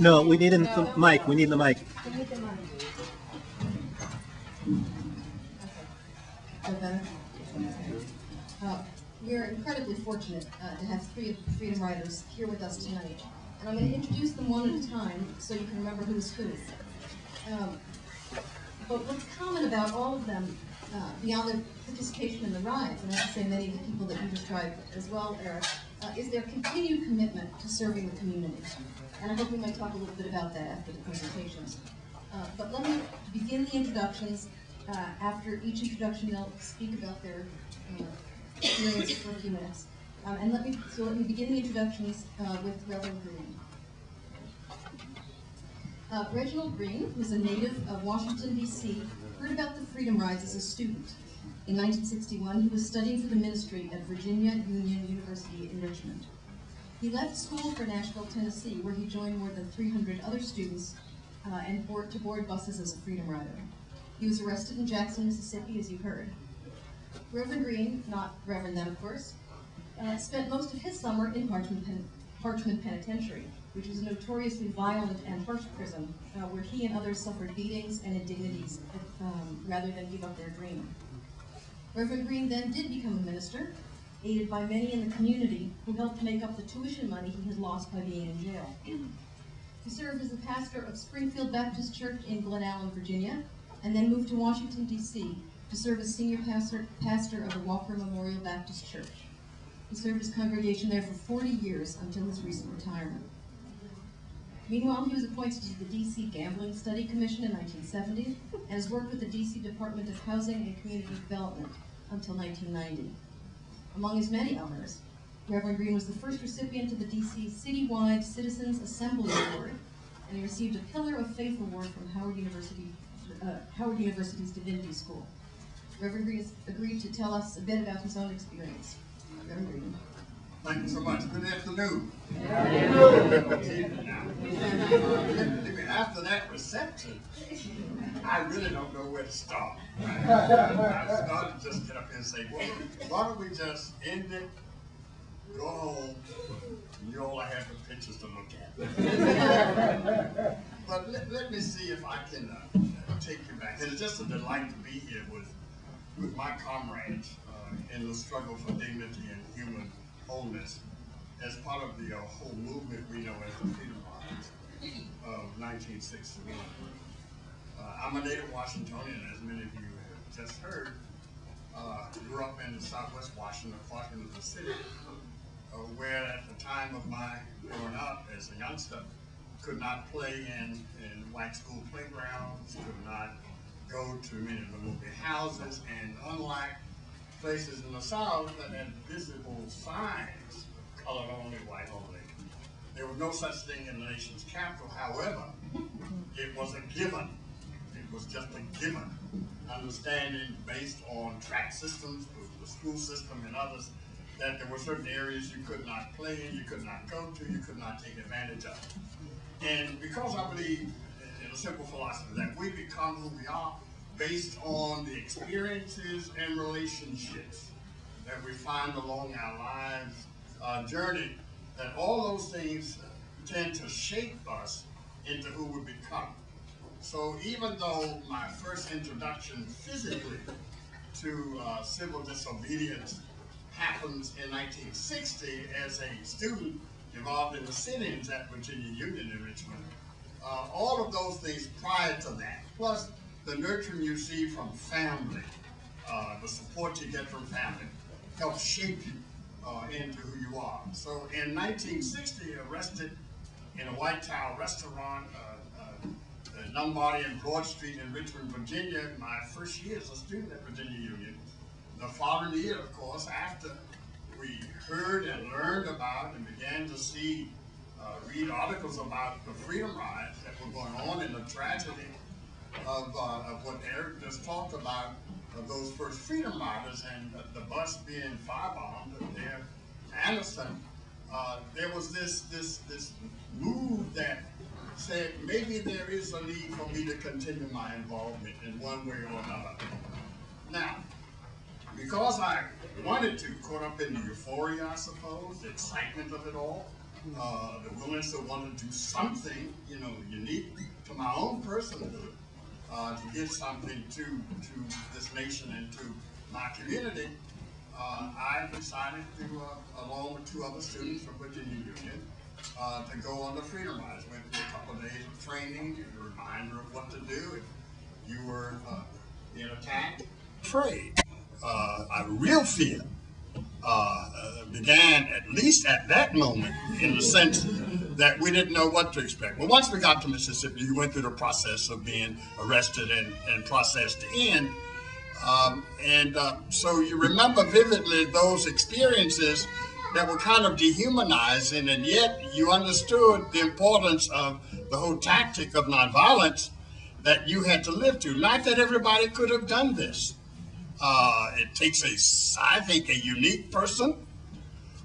No, we need the mic. We need the mic. We need the mic. Okay. We're incredibly fortunate to have three of the Freedom Riders here with us tonight. And I'm going to introduce them one at a time so you can remember who's who. But what's common about all of them, beyond their participation in the rides, and I have to say many of the people that you described as well, Eric, is their continued commitment to serving the community. And I hope we might talk a little bit about that after the presentations. But let me begin the introductions. After each introduction, they'll speak about their experience for a few minutes. And let me begin the introductions with Reverend Green. Reginald Green, who's a native of Washington, D.C., heard about the Freedom Rides as a student. In 1961, he was studying for the ministry at Virginia Union University in Richmond. He left school for Nashville, Tennessee, where he joined more than 300 other students and to board buses as a Freedom Rider. He was arrested in Jackson, Mississippi, as you heard. Reverend Green, not Reverend then, of course, spent most of his summer in Parchman Penitentiary, which is a notoriously violent and harsh prison where he and others suffered beatings and indignities rather than give up their dream. Reverend Green then did become a minister, aided by many in the community who helped make up the tuition money he had lost by being in jail. He served as the pastor of Springfield Baptist Church in Glen Allen, Virginia, and then moved to Washington, D.C. to serve as senior pastor of the Walker Memorial Baptist Church. He served his congregation there for 40 years until his recent retirement. Meanwhile, he was appointed to the D.C. Gambling Study Commission in 1970 and has worked with the D.C. Department of Housing and Community Development until 1990. Among his many honors, Reverend Green was the first recipient of the D.C. Citywide Citizens Assembly Award, and he received a Pillar of Faith Award from Howard University's Divinity School. Reverend Green has agreed to tell us a bit about his own experience. Reverend Green. Thank you so much. Good afternoon. After that reception, I really don't know where to start. I started to just get up here and say, well, why don't we just end it, go home, and you all have the pictures to look at. But let me see if I can take you back. It's just a delight to be here with my comrades in the struggle for dignity and human wholeness as part of the whole movement we know as the Freedom Rides of 1961. I'm a native Washingtonian, as many of you have just heard. Grew up in Southwest Washington, Parkland of the city, where at the time of my growing up as a youngster, could not play in white school playgrounds, could not go to many of the movie houses, and unlike places in the South that had visible signs, colored only, white only, there was no such thing in the nation's capital. However, it was a given. It was just a given. Understanding based on track systems, the school system and others, that there were certain areas you could not play in, you could not go to, you could not take advantage of. And because I believe in a simple philosophy that we become who we are based on the experiences and relationships that we find along our lives journey, that all those things tend to shape us into who we become. So even though my first introduction physically to civil disobedience happens in 1960 as a student involved in the sit-ins at Virginia Union in Richmond, all of those things prior to that, plus the nurturing you see from family, the support you get from family, helps shape you into who you are. So in 1960, arrested in a White Tower restaurant, Lombardy and Broad Street in Richmond, Virginia, my first year as a student at Virginia Union. The following year, of course, after we heard and learned about and began to see, read articles about the Freedom Rides that were going on and the tragedy of what Eric just talked about, of those first Freedom Riders and the bus being firebombed there in Anderson, there was this move that said maybe there is a need for me to continue my involvement in one way or another. Now, because I wanted to, caught up in the euphoria, I suppose, the excitement of it all, the willingness to want to do something, you know, unique to my own personhood, to give something to this nation and to my community, I decided to, along with 2 other students from Virginia Union, to go on the Freedom Rise. Went through a couple of days of training, a reminder of what to do if you were being attacked. Afraid. A real fear began, at least at that moment, in the sense that we didn't know what to expect. Well, once we got to Mississippi, you went through the process of being arrested and processed in. So you remember vividly those experiences that were kind of dehumanizing, and yet you understood the importance of the whole tactic of nonviolence that you had to live through. Not that everybody could have done this. It takes I think, a unique person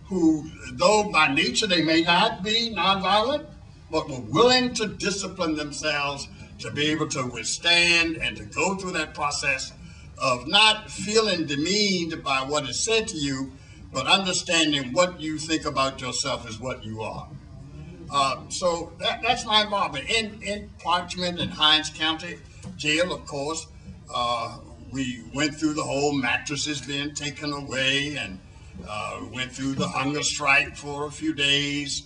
who, though by nature they may not be nonviolent, but were willing to discipline themselves to be able to withstand and to go through that process of not feeling demeaned by what is said to you, but understanding what you think about yourself is what you are. So that's my involvement. In Parchment and Hinds County Jail, of course, we went through the whole mattresses being taken away, and went through the hunger strike for a few days.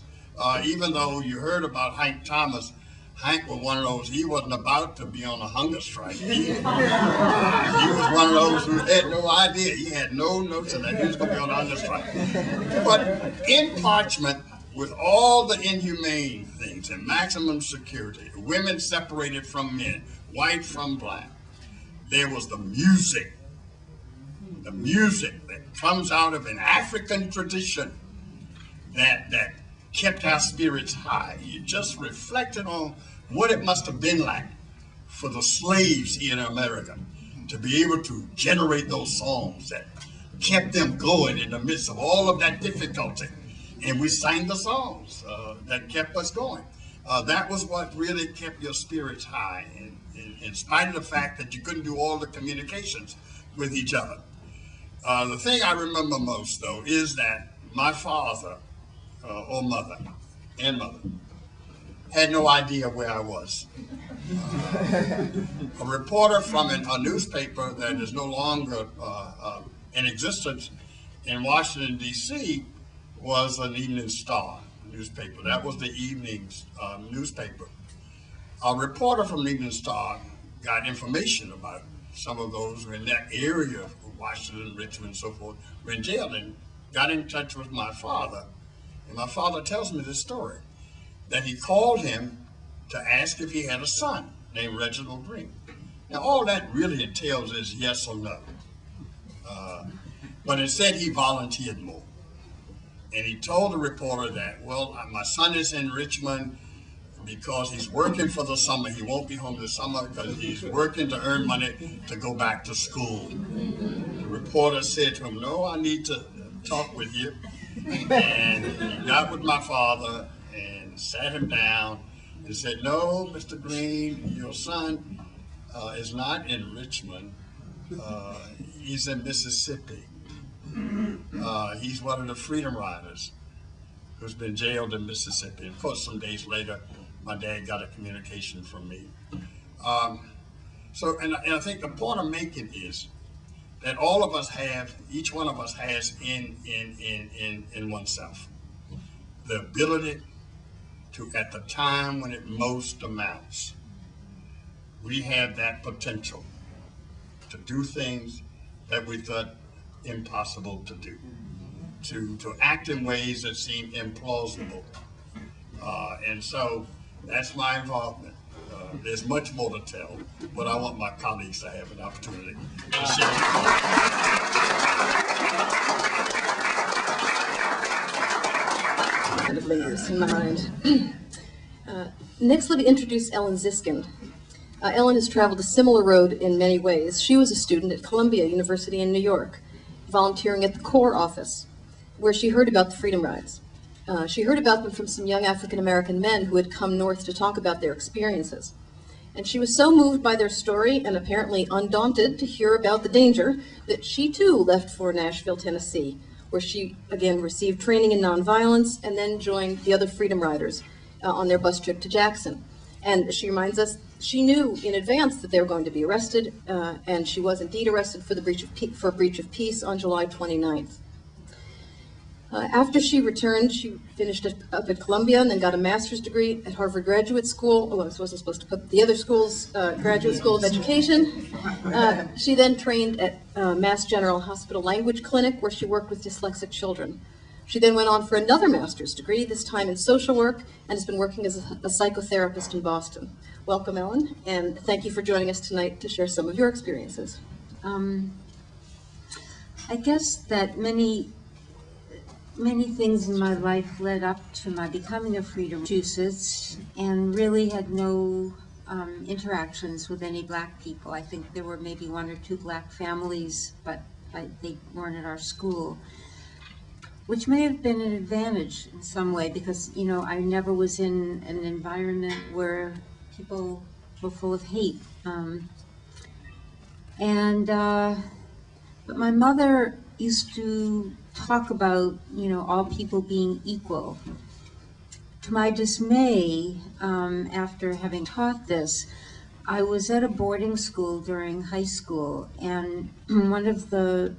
Even though you heard about Hank Thomas, Hank was one of those, he wasn't about to be on a hunger strike. He was one of those who had no idea. He had no notion that he was going to be on a hunger strike. But in Parchment, with all the inhumane things and maximum security, women separated from men, white from black, there was the music that comes out of an African tradition that kept our spirits high. You just reflected on what it must have been like for the slaves here in America to be able to generate those songs that kept them going in the midst of all of that difficulty. And we sang the songs that kept us going. That was what really kept your spirits high, in spite of the fact that you couldn't do all the communications with each other. The thing I remember most, though, is that my father or mother had no idea where I was. A reporter from a newspaper that is no longer in existence in Washington, D.C., was an Evening Star newspaper. That was the evening's newspaper. A reporter from the Evening Star got information about some of those who were in that area of Washington, Richmond, and so forth, were in jail, and got in touch with my father. And my father tells me this story, that he called him to ask if he had a son named Reginald Green. Now, all that really entails is yes or no. But instead, he volunteered more. And he told the reporter that, well, my son is in Richmond because he's working for the summer. He won't be home this summer because he's working to earn money to go back to school. The reporter said to him, no, I need to talk with you. And he got with my father and sat him down and said, no, Mr. Green, your son is not in Richmond. He's in Mississippi. He's one of the Freedom Riders who's been jailed in Mississippi. Of course, some days later, my dad got a communication from me. And I think the point I'm making is that all of us have, each one of us has in oneself the ability to, at the time when it most amounts, we have that potential to do things that we thought impossible to do, to act in ways that seem implausible. And so that's my involvement. There's much more to tell, but I want my colleagues to have an opportunity to share. Kind of lingers in my mind. Next, let me introduce Ellen Ziskin. Ellen has traveled a similar road in many ways. She was a student at Columbia University in New York, volunteering at the Corps office, where she heard about the Freedom Rides. She heard about them from some young African-American men who had come north to talk about their experiences. And she was so moved by their story and apparently undaunted to hear about the danger that she too left for Nashville, Tennessee, where she, again, received training in nonviolence and then joined the other Freedom Riders on their bus trip to Jackson. And she reminds us she knew in advance that they were going to be arrested, and she was indeed arrested for breach of peace on July 29th. After she returned, she finished up at Columbia and then got a master's degree at Harvard Graduate School. Oh, I wasn't supposed to put the other schools, Graduate School of Education. She then trained at Mass General Hospital Language Clinic, where she worked with dyslexic children. She then went on for another master's degree, this time in social work, and has been working as a psychotherapist in Boston. Welcome, Ellen, and thank you for joining us tonight to share some of your experiences. I guess that many things in my life led up to my becoming a Freedom Massachusetts, and really had no interactions with any Black people. I think there were maybe 1 or 2 Black families, but they weren't at our school, which may have been an advantage in some way, because, you know, I never was in an environment where people were full of hate. But my mother used to talk about, you know, all people being equal. To my dismay, after having taught this, I was at a boarding school during high school, and one of the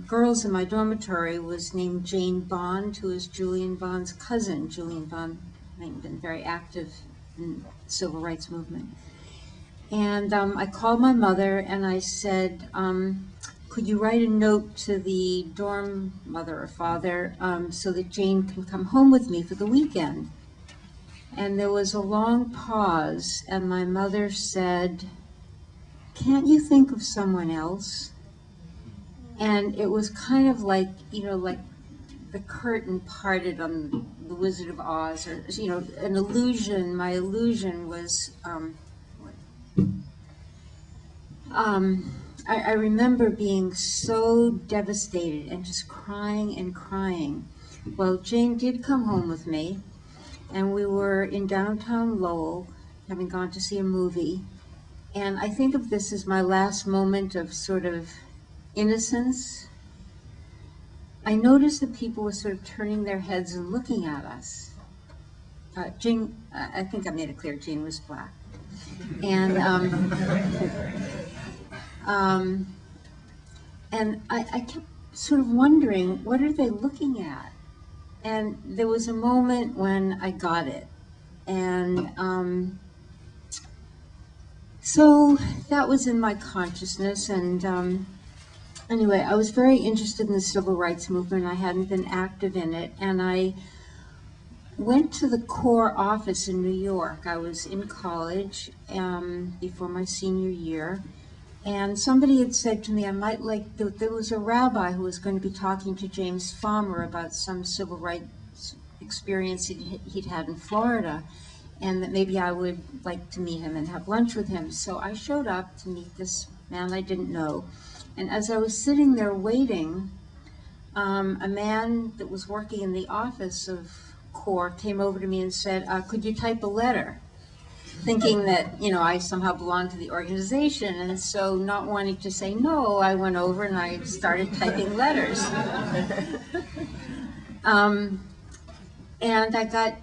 girls in my dormitory was named Jane Bond, who is Julian Bond's cousin. Julian Bond had been very active in the civil rights movement. And I called my mother and I said, could you write a note to the dorm mother or father so that Jane can come home with me for the weekend? And there was a long pause, and my mother said, can't you think of someone else? And it was kind of like, you know, like the curtain parted on The Wizard of Oz, or, you know, an illusion. My illusion was, I remember being so devastated and just crying and crying. Well, Jane did come home with me, and we were in downtown Lowell, having gone to see a movie. And I think of this as my last moment of sort of innocence. I noticed that people were sort of turning their heads and looking at us. Jane, I think I made it clear, Jane was Black. And I kept sort of wondering, what are they looking at? And there was a moment when I got it. And so that was in my consciousness. And anyway, I was very interested in the civil rights movement. I hadn't been active in it. And I went to the CORE office in New York. I was in college before my senior year. And somebody had said to me, I might like, there was a rabbi who was going to be talking to James Farmer about some civil rights experience he'd had in Florida, and that maybe I would like to meet him and have lunch with him. So I showed up to meet this man I didn't know. And as I was sitting there waiting, a man that was working in the office of CORE came over to me and said, could you type a letter? Thinking that, you know, I somehow belonged to the organization. And so, not wanting to say no, I went over and I started typing letters. And I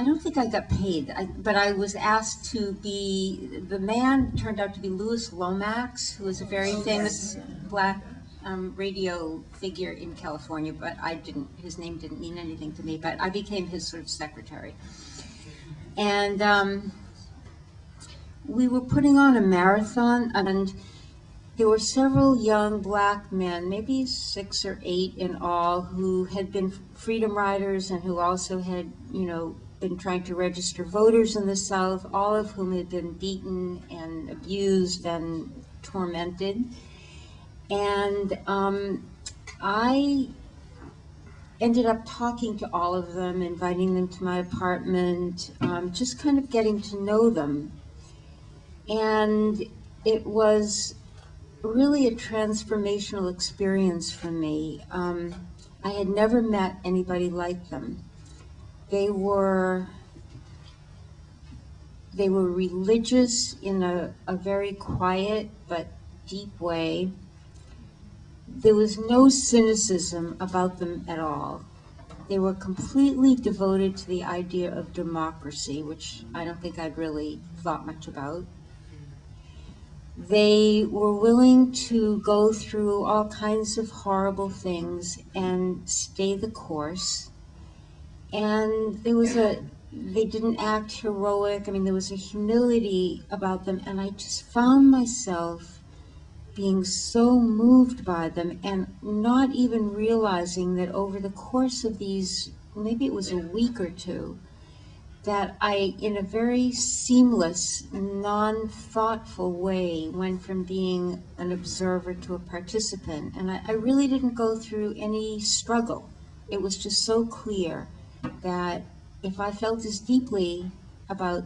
don't think I got paid, but I was asked to be, the man turned out to be Louis Lomax, who was a very famous Black radio figure in California, but his name didn't mean anything to me, but I became his sort of secretary. And we were putting on a marathon, and there were several young Black men, maybe 6 or 8 in all, who had been Freedom Riders and who also had, you know, been trying to register voters in the South, all of whom had been beaten and abused and tormented. And I ended up talking to all of them, inviting them to my apartment, just kind of getting to know them. And it was really a transformational experience for me. I had never met anybody like them. They were religious in a very quiet but deep way. there was no cynicism about them at all. They were completely devoted to the idea of democracy, which I don't think I'd really thought much about. They were willing to go through all kinds of horrible things and stay the course. And they didn't act heroic. I mean, there was a humility about them, and I just found myself being so moved by them and not even realizing that over the course of these, maybe it was a week or two, that I, in a very seamless, non-thoughtful way, went from being an observer to a participant. And I really didn't go through any struggle. It was just so clear that if I felt as deeply about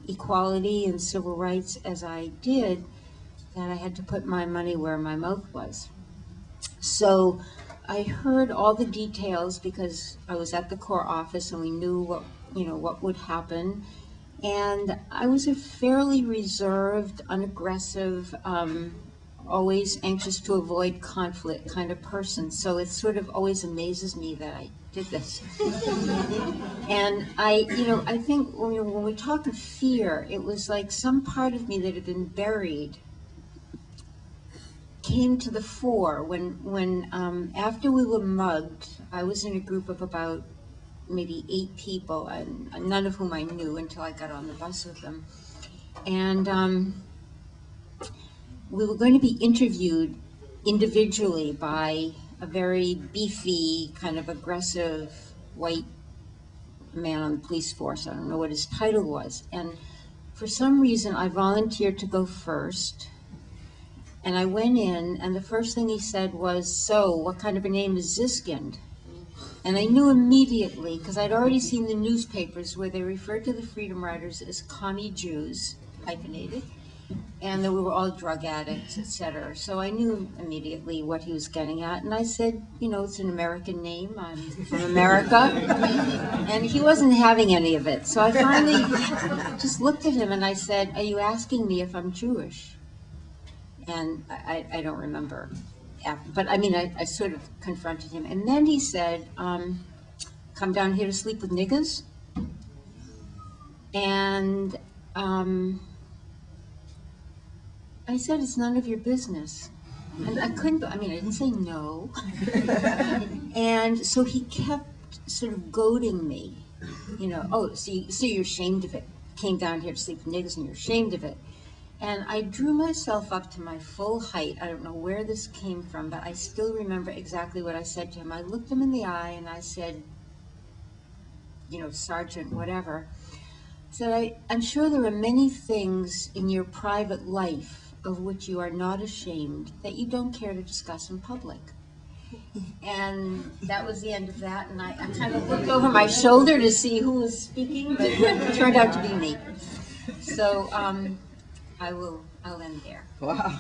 equality and civil rights as I did, that I had to put my money where my mouth was. So I heard all the details because I was at the Corps office and we knew what would happen. And I was a fairly reserved, unaggressive, always anxious to avoid conflict kind of person. So it sort of always amazes me that I did this. And I think when we talk of fear, it was like some part of me that had been buried came to the fore when after we were mugged. I was in a group of about maybe 8 people, and none of whom I knew until I got on the bus with them. And we were going to be interviewed individually by a very beefy, kind of aggressive white man on the police force. I don't know what his title was. And for some reason, I volunteered to go first. And I went in, and the first thing he said was, "So, what kind of a name is Ziskind?" And I knew immediately, because I'd already seen the newspapers where they referred to the Freedom Riders as commie Jews, hyphenated, and that we were all drug addicts, etc. So I knew immediately what he was getting at, and I said, it's an American name, I'm from America, and he wasn't having any of it. So I finally just looked at him and I said, "Are you asking me if I'm Jewish?" And I don't remember, but I mean, I sort of confronted him. And then he said, "Come down here to sleep with niggas?" And I said, "It's none of your business." And I didn't say no. And so he kept sort of goading me, "Oh, so you're ashamed of it. Came down here to sleep with niggas and you're ashamed of it." And I drew myself up to my full height. I don't know where this came from, but I still remember exactly what I said to him. I looked him in the eye and I said, "Sergeant, whatever." I said, I'm sure there are many things in your private life of which you are not ashamed that you don't care to discuss in public. And that was the end of that. And I kind of looked over my shoulder to see who was speaking, but it turned out to be me. So, I'll end there. Wow.